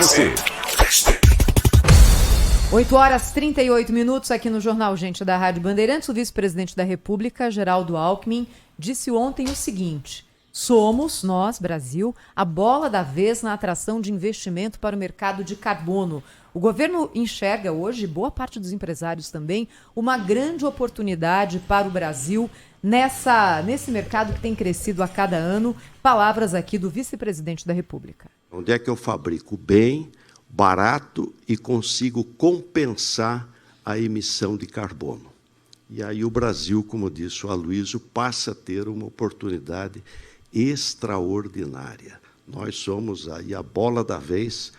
você. 8 horas e 38 minutos aqui no Jornal Gente da Rádio Bandeirantes. O vice-presidente da República, Geraldo Alckmin, disse ontem o seguinte: somos, nós, Brasil, a bola da vez na atração de investimento para o mercado de carbono. O governo enxerga hoje, boa parte dos empresários também, uma grande oportunidade para o Brasil nesse mercado que tem crescido a cada ano. Palavras aqui do vice-presidente da República. Onde é que eu fabrico bem, barato e consigo compensar a emissão de carbono? E aí o Brasil, como disse o Aloysio, passa a ter uma oportunidade extraordinária. Nós somos aí a bola da vez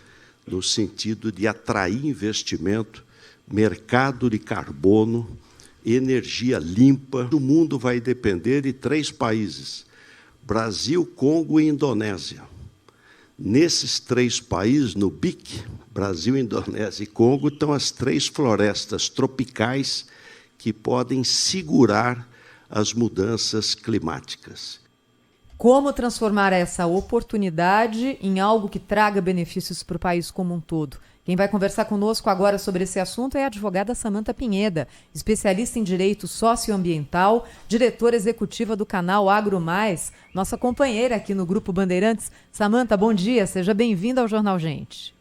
no sentido de atrair investimento, mercado de carbono, energia limpa. O mundo vai depender de 3 países: Brasil, Congo e Indonésia. Nesses 3 países, no BIC, Brasil, Indonésia e Congo, estão as 3 florestas tropicais que podem segurar as mudanças climáticas. Como transformar essa oportunidade em algo que traga benefícios para o país como um todo? Quem vai conversar conosco agora sobre esse assunto é a advogada Samantha Pinheda, especialista em direito socioambiental, diretora executiva do canal Agro Mais, nossa companheira aqui no Grupo Bandeirantes. Samantha, bom dia, seja bem-vinda ao Jornal Gente.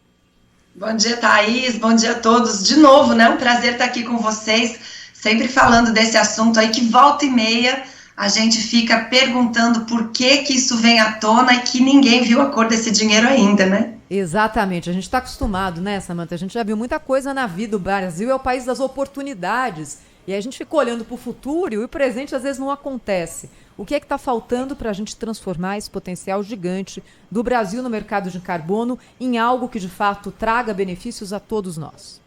Bom dia, Thaís, bom dia a todos. De novo, né? Um prazer estar aqui com vocês, sempre falando desse assunto aí que volta e meia a gente fica perguntando por que isso vem à tona e que ninguém viu a cor desse dinheiro ainda, né? Exatamente, a gente está acostumado, né, Samantha? A gente já viu muita coisa na vida. O Brasil é o país das oportunidades. E a gente fica olhando para o futuro e o presente às vezes não acontece. O que é que está faltando para a gente transformar esse potencial gigante do Brasil no mercado de carbono em algo que de fato traga benefícios a todos nós?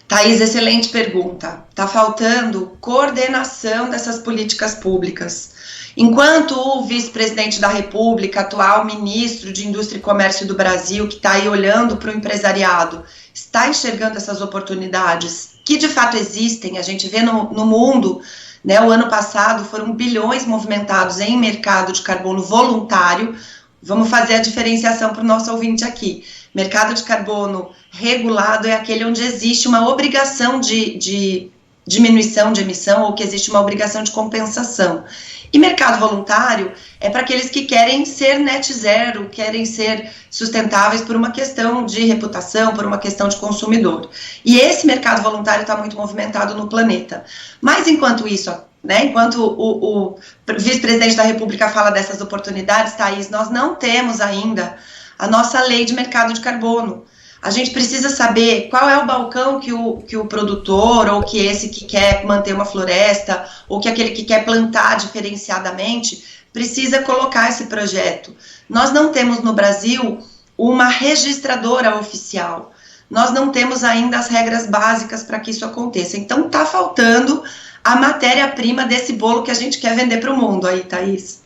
Thaís, excelente pergunta. Está faltando coordenação dessas políticas públicas. Enquanto o vice-presidente da República, atual ministro de Indústria e Comércio do Brasil, que está aí olhando para o empresariado, está enxergando essas oportunidades que de fato existem, a gente vê no mundo, né, o ano passado foram bilhões movimentados em mercado de carbono voluntário. Vamos fazer a diferenciação para o nosso ouvinte aqui. Mercado de carbono regulado é aquele onde existe uma obrigação de diminuição de emissão ou que existe uma obrigação de compensação. E mercado voluntário é para aqueles que querem ser net zero, querem ser sustentáveis por uma questão de reputação, por uma questão de consumidor. E esse mercado voluntário está muito movimentado no planeta. Mas enquanto isso, né, enquanto o vice-presidente da República fala dessas oportunidades, Thaís, nós não temos ainda a nossa lei de mercado de carbono. A gente precisa saber qual é o balcão que o produtor, ou que esse que quer manter uma floresta, ou que aquele que quer plantar diferenciadamente, precisa colocar esse projeto. Nós não temos no Brasil uma registradora oficial. Nós não temos ainda as regras básicas para que isso aconteça. Então está faltando a matéria-prima desse bolo que a gente quer vender para o mundo aí, Thaís.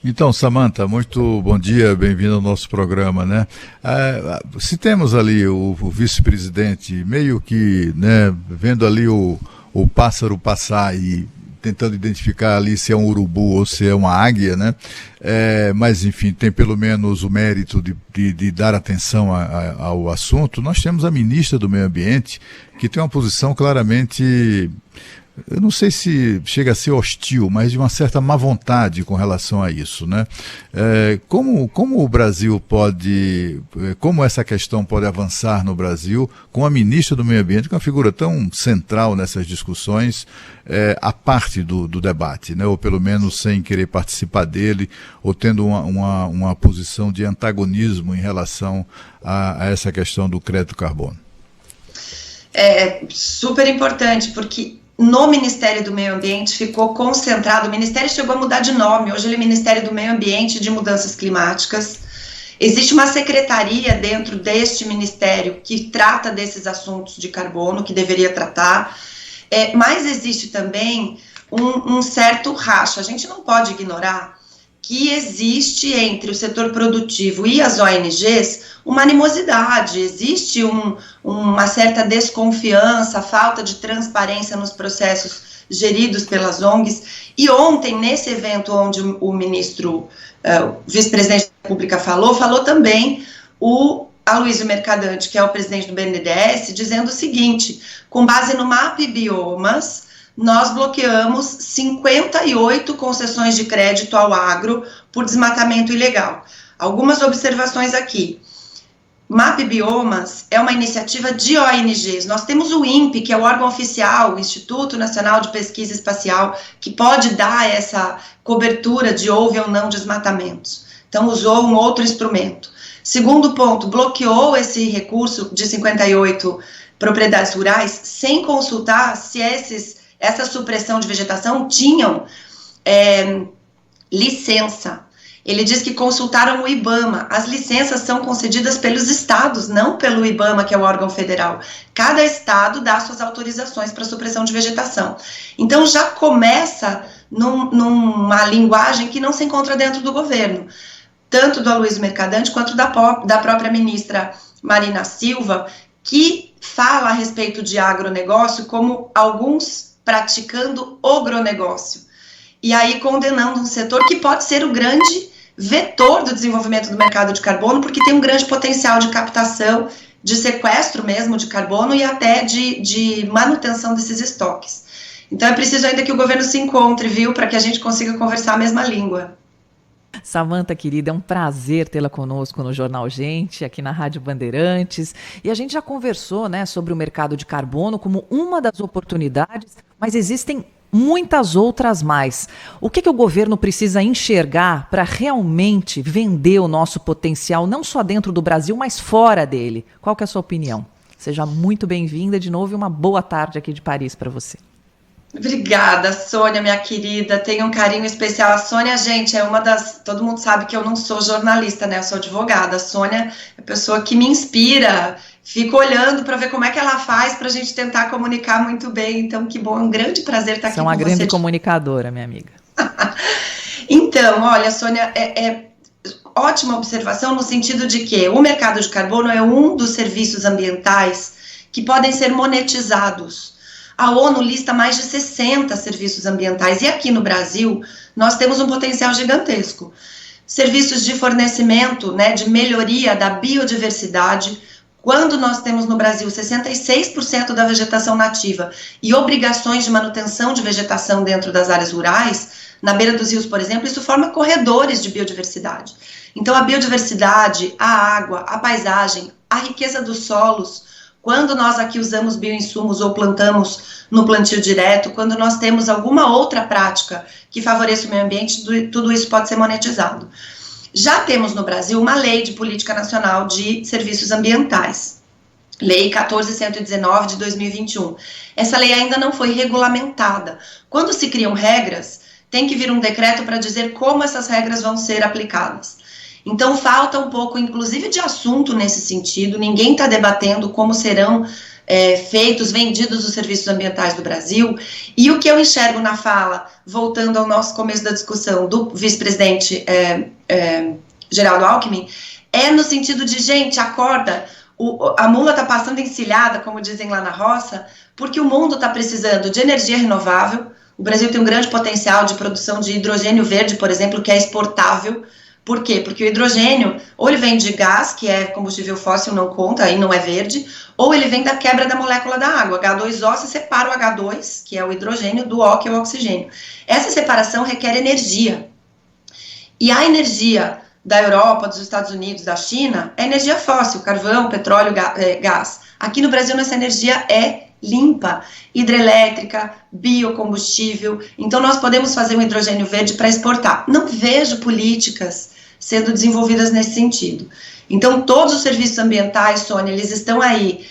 Então, Samantha, muito bom dia, bem-vindo ao nosso programa, né? Se temos ali o vice-presidente meio que, né, vendo ali o pássaro passar e tentando identificar ali se é um urubu ou se é uma águia, né? Mas, enfim, tem pelo menos o mérito de dar atenção ao assunto. Nós temos a ministra do Meio Ambiente, que tem uma posição claramente, eu não sei se chega a ser hostil, mas de uma certa má vontade com relação a isso, né? Como o Brasil pode, como essa questão pode avançar no Brasil com a ministra do Meio Ambiente, que é uma figura tão central nessas discussões, à parte do debate, né? Ou pelo menos sem querer participar dele, ou tendo uma posição de antagonismo em relação a essa questão do crédito carbono? É super importante, porque no Ministério do Meio Ambiente ficou concentrado, o Ministério chegou a mudar de nome, hoje ele é Ministério do Meio Ambiente e de Mudanças Climáticas. Existe uma secretaria dentro deste Ministério que trata desses assuntos de carbono, que deveria tratar, mas existe também um certo racha. A gente não pode ignorar que existe entre o setor produtivo e as ONGs uma animosidade, existe uma certa desconfiança, falta de transparência nos processos geridos pelas ONGs. E ontem, nesse evento onde o ministro, o vice-presidente da República falou também o Aloysio Mercadante, que é o presidente do BNDES, dizendo o seguinte: com base no MAP Biomas, nós bloqueamos 58 concessões de crédito ao agro por desmatamento ilegal. Algumas observações aqui. MAP Biomas é uma iniciativa de ONGs. Nós temos o INPE, que é o órgão oficial, o Instituto Nacional de Pesquisa Espacial, que pode dar essa cobertura de houve ou não desmatamentos. Então, usou um outro instrumento. Segundo ponto, bloqueou esse recurso de 58 propriedades rurais sem consultar se essa supressão de vegetação tinham licença. Ele diz que consultaram o IBAMA. As licenças são concedidas pelos estados, não pelo IBAMA, que é o órgão federal. Cada estado dá suas autorizações para supressão de vegetação. Então já começa numa linguagem que não se encontra dentro do governo, tanto do Aloysio Mercadante quanto da própria ministra Marina Silva, que fala a respeito de agronegócio como alguns praticando ogronegócio, e aí condenando um setor que pode ser o grande vetor do desenvolvimento do mercado de carbono, porque tem um grande potencial de captação, de sequestro mesmo de carbono e até de manutenção desses estoques. Então é preciso ainda que o governo se encontre, viu, para que a gente consiga conversar a mesma língua. Samantha, querida, é um prazer tê-la conosco no Jornal Gente, aqui na Rádio Bandeirantes. E a gente já conversou, né, sobre o mercado de carbono como uma das oportunidades, mas existem muitas outras mais. O que o governo precisa enxergar para realmente vender o nosso potencial, não só dentro do Brasil, mas fora dele? Qual que é a sua opinião? Seja muito bem-vinda de novo e uma boa tarde aqui de Paris para você. Obrigada, Sônia, minha querida, tenho um carinho especial. A Sônia, gente, é uma das... Todo mundo sabe que eu não sou jornalista, né? Eu sou advogada. A Sônia é a pessoa que me inspira. Fico olhando para ver como é que ela faz para a gente tentar comunicar muito bem. Então, que bom, é um grande prazer estar aqui com você. Você é uma grande comunicadora, minha amiga. Então, olha, Sônia, ótima observação no sentido de que o mercado de carbono é um dos serviços ambientais que podem ser monetizados. A ONU lista mais de 60 serviços ambientais e aqui no Brasil nós temos um potencial gigantesco. Serviços de fornecimento, né, de melhoria da biodiversidade, quando nós temos no Brasil 66% da vegetação nativa e obrigações de manutenção de vegetação dentro das áreas rurais, na beira dos rios, por exemplo, isso forma corredores de biodiversidade. Então a biodiversidade, a água, a paisagem, a riqueza dos solos, quando nós aqui usamos bioinsumos ou plantamos no plantio direto, quando nós temos alguma outra prática que favoreça o meio ambiente, tudo isso pode ser monetizado. Já temos no Brasil uma lei de política nacional de serviços ambientais, Lei 14.119 de 2021. Essa lei ainda não foi regulamentada. Quando se criam regras, tem que vir um decreto para dizer como essas regras vão ser aplicadas. Então falta um pouco, inclusive, de assunto nesse sentido. Ninguém está debatendo como serão vendidos os serviços ambientais do Brasil. E o que eu enxergo na fala, voltando ao nosso começo da discussão, do vice-presidente Geraldo Alckmin, é no sentido de, gente, acorda, a mula está passando encilhada, como dizem lá na roça, porque o mundo está precisando de energia renovável. O Brasil tem um grande potencial de produção de hidrogênio verde, por exemplo, que é exportável. Por quê? Porque o hidrogênio, ou ele vem de gás, que é combustível fóssil, não conta, aí não é verde, ou ele vem da quebra da molécula da água. H2O, você separa o H2, que é o hidrogênio, do O, que é o oxigênio. Essa separação requer energia. E a energia da Europa, dos Estados Unidos, da China, é energia fóssil, carvão, petróleo, gás. Aqui no Brasil, essa energia é limpa, hidrelétrica, biocombustível. Então nós podemos fazer um hidrogênio verde para exportar. Não vejo políticas sendo desenvolvidas nesse sentido. Então todos os serviços ambientais, Sônia, eles estão aí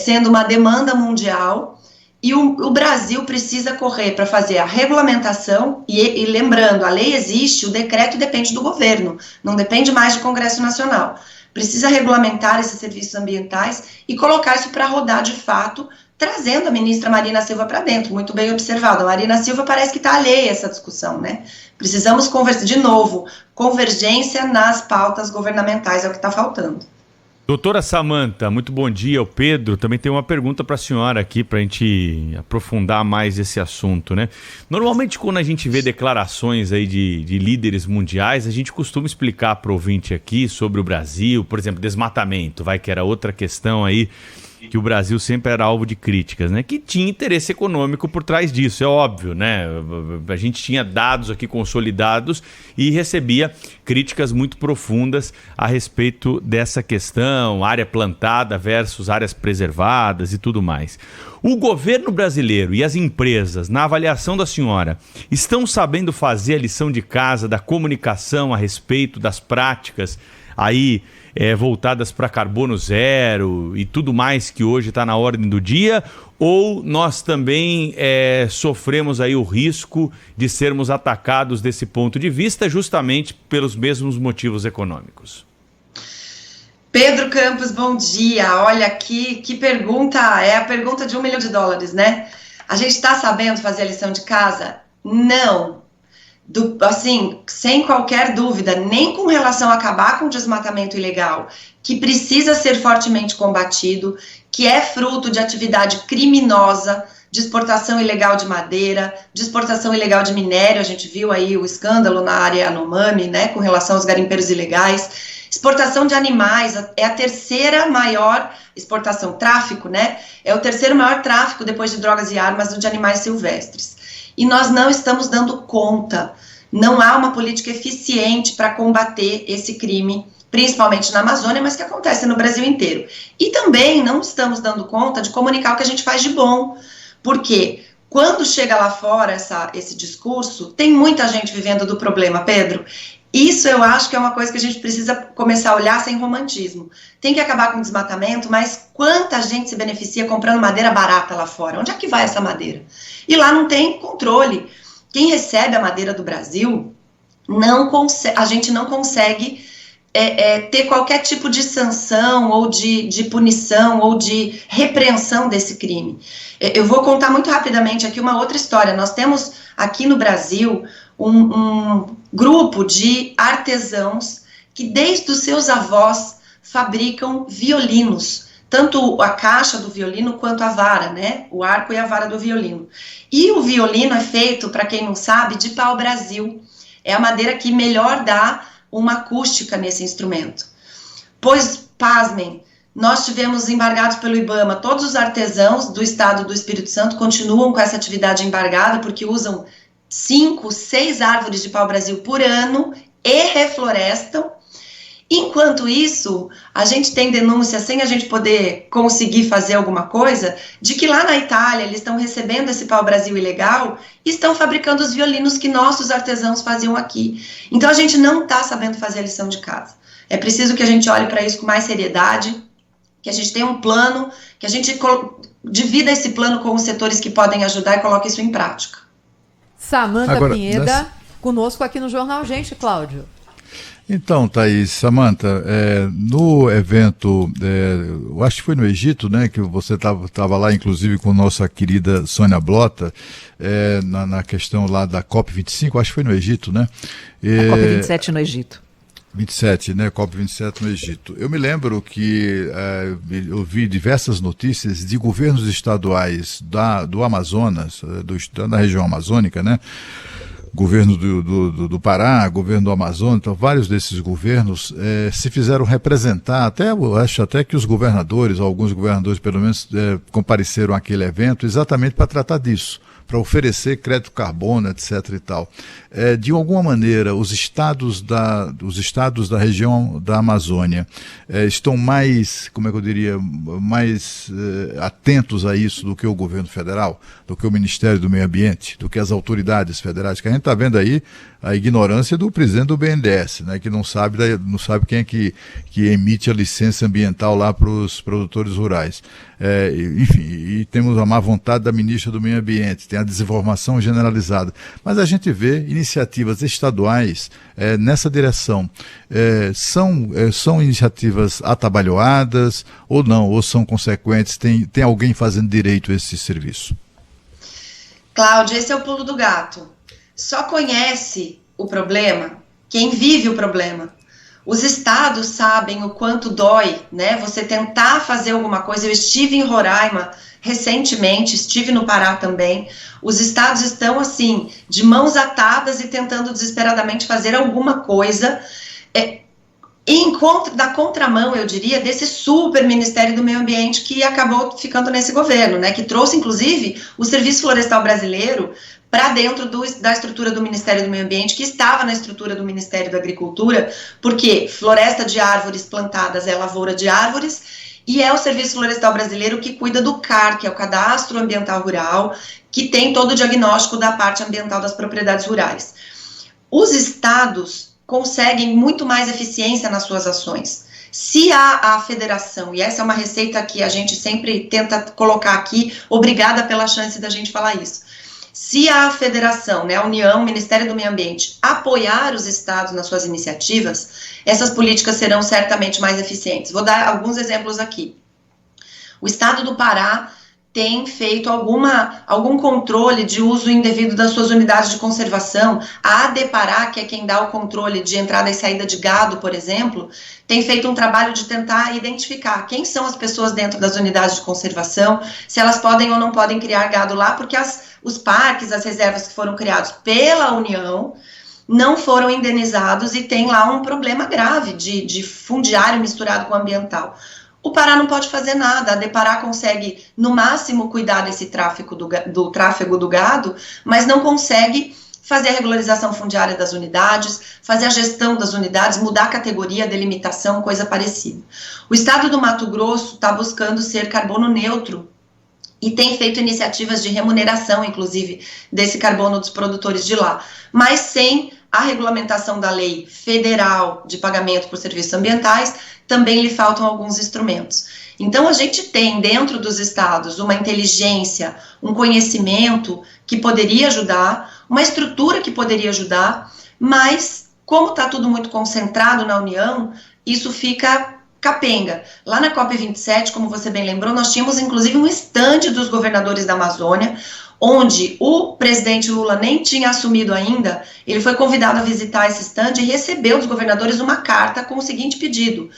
sendo uma demanda mundial e o Brasil precisa correr para fazer a regulamentação e lembrando, a lei existe, o decreto depende do governo, não depende mais do Congresso Nacional. Precisa regulamentar esses serviços ambientais e colocar isso para rodar de fato, trazendo a ministra Marina Silva para dentro, muito bem observado. A Marina Silva parece que está alheia a essa discussão, né? Precisamos conversar, de novo, convergência nas pautas governamentais é o que está faltando. Doutora Samanta, muito bom dia. O Pedro também tem uma pergunta para a senhora aqui, para a gente aprofundar mais esse assunto, né? Normalmente, quando a gente vê declarações aí de líderes mundiais, a gente costuma explicar para o ouvinte aqui sobre o Brasil, por exemplo, desmatamento, que era outra questão aí, que o Brasil sempre era alvo de críticas, né? Que tinha interesse econômico por trás disso, é óbvio, né? A gente tinha dados aqui consolidados e recebia críticas muito profundas a respeito dessa questão, área plantada versus áreas preservadas e tudo mais. O governo brasileiro e as empresas, na avaliação da senhora, estão sabendo fazer a lição de casa da comunicação a respeito das práticas aí voltadas para carbono zero e tudo mais que hoje está na ordem do dia, ou nós também sofremos aí o risco de sermos atacados desse ponto de vista justamente pelos mesmos motivos econômicos? Pedro Campos, bom dia. Olha, que pergunta, é a pergunta de $1 milhão, né? A gente está sabendo fazer a lição de casa? Não. Assim, sem qualquer dúvida, nem com relação a acabar com o desmatamento ilegal, que precisa ser fortemente combatido, que é fruto de atividade criminosa, de exportação ilegal de madeira, de exportação ilegal de minério. A gente viu aí o escândalo na área Yanomami, né, com relação aos garimpeiros ilegais. Exportação de animais é a terceira maior exportação, tráfico, né, é o terceiro maior tráfico depois de drogas e armas de animais silvestres. E nós não estamos dando conta, não há uma política eficiente para combater esse crime, principalmente na Amazônia, mas que acontece no Brasil inteiro. E também não estamos dando conta de comunicar o que a gente faz de bom, porque quando chega lá fora esse discurso, tem muita gente vivendo do problema, Pedro. Isso eu acho que é uma coisa que a gente precisa começar a olhar sem romantismo. Tem que acabar com o desmatamento, mas quanta gente se beneficia comprando madeira barata lá fora? Onde é que vai essa madeira? E lá não tem controle. Quem recebe a madeira do Brasil, a gente não consegue ter qualquer tipo de sanção ou de punição ou de repreensão desse crime. Eu vou contar muito rapidamente aqui uma outra história. Nós temos aqui no Brasil um grupo de artesãos que desde os seus avós fabricam violinos, tanto a caixa do violino quanto a vara, né, o arco e a vara do violino. E o violino é feito, para quem não sabe, de pau-brasil, é a madeira que melhor dá uma acústica nesse instrumento. Pois, pasmem, nós tivemos embargados pelo IBAMA, todos os artesãos do estado do Espírito Santo continuam com essa atividade embargada, porque usam 5, 6 árvores de pau-brasil por ano e reflorestam. Enquanto isso, a gente tem denúncia, sem a gente poder conseguir fazer alguma coisa, de que lá na Itália eles estão recebendo esse pau-brasil ilegal e estão fabricando os violinos que nossos artesãos faziam aqui. Então a gente não está sabendo fazer a lição de casa. É preciso que a gente olhe para isso com mais seriedade, que a gente tenha um plano, que a gente divida esse plano com os setores que podem ajudar e coloque isso em prática. Samanta Pinheda, conosco aqui no Jornal Gente, Cláudio. Então, Thaís, Samanta, no evento, eu acho que foi no Egito, né, que você estava lá, inclusive, com nossa querida Sônia Blota, na questão lá da COP25, acho que foi no Egito, né? A COP27 no Egito. 27, né, COP27 no Egito. Eu me lembro que eu vi diversas notícias de governos estaduais do Amazonas, da região amazônica, né, governo do Pará, governo do Amazonas, então vários desses governos se fizeram representar, eu acho até que os governadores, alguns governadores pelo menos, compareceram àquele evento exatamente para tratar disso, para oferecer crédito carbono, etc. e tal. De alguma maneira, os estados da região da Amazônia estão mais, como é que eu diria, mais atentos a isso do que o governo federal, do que o Ministério do Meio Ambiente, do que as autoridades federais, que a gente está vendo aí a ignorância do presidente do BNDES, né, que não sabe quem é que emite a licença ambiental lá para os produtores rurais. Enfim, e temos a má vontade da ministra do Meio Ambiente, tem a desinformação generalizada. Mas a gente vê iniciativas estaduais nessa direção. São iniciativas atabalhoadas ou não? Ou são consequentes? Tem alguém fazendo direito a esse serviço? Cláudia, esse é o pulo do gato. Só conhece o problema quem vive o problema. Os estados sabem o quanto dói, né? Você tentar fazer alguma coisa. Eu estive em Roraima recentemente, estive no Pará também. Os estados estão, assim, de mãos atadas e tentando desesperadamente fazer alguma coisa. Da contramão, eu diria, desse super Ministério do Meio Ambiente que acabou ficando nesse governo, né? Que trouxe, inclusive, o Serviço Florestal Brasileiro para dentro da estrutura do Ministério do Meio Ambiente, que estava na estrutura do Ministério da Agricultura, porque floresta de árvores plantadas é lavoura de árvores, e é o Serviço Florestal Brasileiro que cuida do CAR, que é o Cadastro Ambiental Rural, que tem todo o diagnóstico da parte ambiental das propriedades rurais. Os estados conseguem muito mais eficiência nas suas ações. Se a federação, e essa é uma receita que a gente sempre tenta colocar aqui, obrigada pela chance da gente falar isso, se a federação, né, a União, o Ministério do Meio Ambiente, apoiar os estados nas suas iniciativas, essas políticas serão certamente mais eficientes. Vou dar alguns exemplos aqui. O estado do Pará tem feito algum controle de uso indevido das suas unidades de conservação. A ADEPará, que é quem dá o controle de entrada e saída de gado, por exemplo, tem feito um trabalho de tentar identificar quem são as pessoas dentro das unidades de conservação, se elas podem ou não podem criar gado lá, porque os parques, as reservas que foram criados pela União não foram indenizados e tem lá um problema grave de fundiário misturado com ambiental. O Pará não pode fazer nada, a ADEPará consegue, no máximo, cuidar desse tráfego do gado, mas não consegue fazer a regularização fundiária das unidades, fazer a gestão das unidades, mudar a categoria, a delimitação, coisa parecida. O estado do Mato Grosso está buscando ser carbono neutro e tem feito iniciativas de remuneração, inclusive, desse carbono dos produtores de lá, mas sem a regulamentação da lei federal de pagamento por serviços ambientais, também lhe faltam alguns instrumentos. Então, a gente tem dentro dos estados uma inteligência, um conhecimento que poderia ajudar, uma estrutura que poderia ajudar, mas, como está tudo muito concentrado na União, isso fica capenga. Lá na COP27, como você bem lembrou, nós tínhamos inclusive um estande dos governadores da Amazônia, onde o presidente Lula nem tinha assumido ainda. Ele foi convidado a visitar esse estande e recebeu dos governadores uma carta com o seguinte pedido: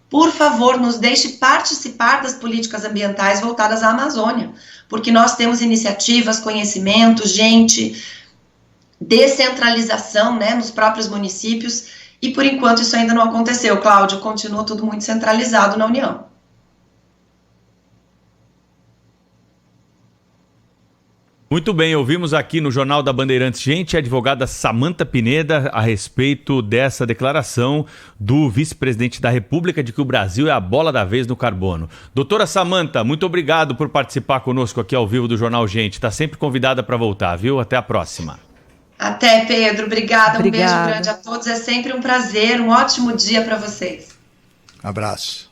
por favor, nos deixe participar das políticas ambientais voltadas à Amazônia, porque nós temos iniciativas, conhecimento, gente, descentralização, né, nos próprios municípios, e por enquanto isso ainda não aconteceu, Cláudio, continua tudo muito centralizado na União. Muito bem, ouvimos aqui no Jornal da Bandeirantes, gente, a advogada Samantha Pineda a respeito dessa declaração do vice-presidente da República de que o Brasil é a bola da vez no carbono. Doutora Samantha, muito obrigado por participar conosco aqui ao vivo do Jornal Gente. Está sempre convidada para voltar, viu? Até a próxima. Até, Pedro. Obrigada. Um beijo grande a todos. É sempre um prazer. Um ótimo dia para vocês. Abraço.